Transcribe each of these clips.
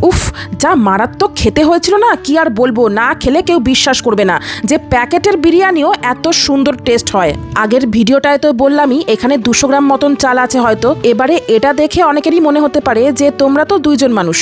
উফ, যা মারাত্মক খেতে হয়েছিল না, কি আর বলবো। না খেলে কেউ বিশ্বাস করবে না যে প্যাকেটের বিরিয়ানিও এত সুন্দর টেস্ট হয়। আগের ভিডিওটায় তো বললামই এখানে 200 গ্রাম মতন চাল আছে হয়তো। এবারে এটা দেখে অনেকেরই মনে হতে পারে যে তোমরা তো 2 জন মানুষ,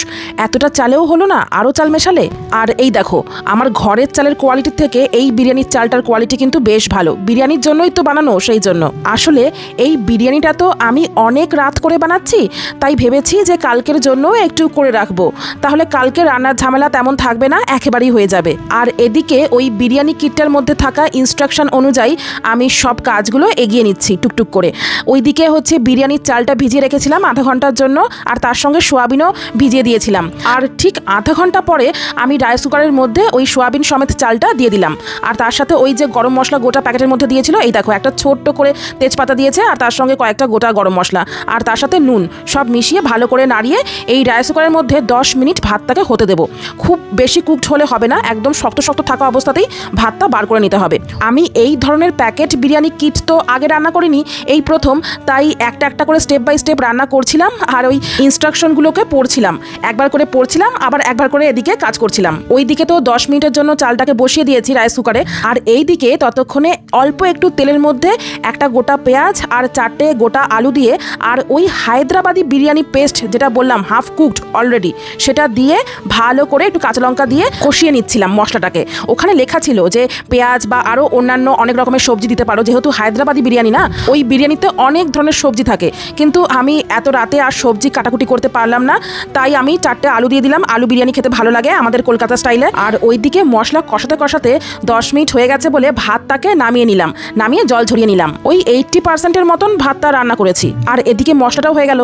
এতটা চালেও হলো না, আরও চাল মেশালে। আর এই দেখো, আমার ঘরের চালের কোয়ালিটির থেকে এই বিরিয়ানির চালটার কোয়ালিটি কিন্তু বেশ ভালো। বিরিয়ানির জন্যই তো বানানো, সেই জন্য। আসলে এই বিরিয়ানিটা তো আমি অনেক রাত করে বানাচ্ছি, তাই ভেবেছি যে কালকের জন্য একটু করে রাখবো, তাহলে কালকে রান্নার ঝামেলা তেমন থাকবে না, একেবারেই হয়ে যাবে। আর এদিকে ওই বিরিয়ানি কিটটার মধ্যে থাকা ইনস্ট্রাকশন অনুযায়ী আমি সব কাজগুলো এগিয়ে নিচ্ছি টুকটুক করে। ওইদিকে হচ্ছে বিরিয়ানির চালটা ভিজিয়ে রেখেছিলাম আধা ঘন্টার জন্য, আর তার সঙ্গে সোয়াবিনও ভিজিয়ে দিয়েছিলাম। আর ঠিক আধা ঘন্টা পরে আমি রাইস কুকারের মধ্যে ওই সোয়াবিন সমেত চালটা দিয়ে দিলাম। আর তার সাথে ওই যে গরম মশলা গোটা প্যাকেটের মধ্যে দিয়েছিল, এই দেখো একটা ছোট্ট করে তেজপাতা দিয়েছে, আর তার সঙ্গে কয়েকটা গোটা গরম মশলা, আর তার সাথে নুন, সব মিশিয়ে ভালো করে নাড়িয়ে এই রাইস কুকারের মধ্যে 10 মিনিট ভাতটাকে হতে দেবো। খুব বেশি কুকড হলে হবে না, একদম শক্ত শক্ত থাকা অবস্থাতেই ভাতটা বার করে নিতে হবে। আমি এই ধরনের প্যাকেট বিরিয়ানি কিট তো আগে রান্না করিনি, এই প্রথম, তাই একটা একটা করে স্টেপ বাই স্টেপ রান্না করছিলাম আর ওই ইনস্ট্রাকশনগুলোকে পড়ছিলাম। একবার করে পড়ছিলাম, আবার একবার করে এদিকে কাজ করছিলাম। ওই দিকে তো 10 মিনিটের জন্য চালটাকে বসিয়ে দিয়েছি রাইস কুকারে, আর এই দিকে ততক্ষণে অল্প একটু তেলের মধ্যে একটা গোটা পেঁয়াজ আর 4টে গোটা আলু দিয়ে, আর ওই হায়দ্রাবাদি বিরিয়ানি পেস্ট যেটা বললাম হাফ কুকড অলরেডি, সেটা দিয়ে ভালো করে একটু কাঁচা লঙ্কা দিয়ে কষিয়ে নিচ্ছিলাম মশলাটাকে। ওখানে লেখা ছিল যে পেঁয়াজ বা আরও অন্যান্য অনেক রকমের সবজি দিতে পারো, যেহেতু হায়দ্রাবাদি বিরিয়ানি না, ওই বিরিয়ানিতে অনেক ধরনের সবজি থাকে। কিন্তু আমি এত রাতে আর সবজি কাটাকুটি করতে পারলাম না, তাই আমি 4টে আলু দিয়ে দিলাম। আলু বিরিয়ানি খেতে ভালো লাগে আমাদের কলকাতা স্টাইলে। আর ওইদিকে মশলা কষাতে কষাতে 10 মিনিট হয়ে গেছে বলে ভাতটাকে নামিয়ে নিলাম, নামিয়ে জল ঝরিয়ে নিলাম। ওই 80% মতন ভাতটা রান্না করেছি, আর এদিকে মশলাটাও হয়ে গেল।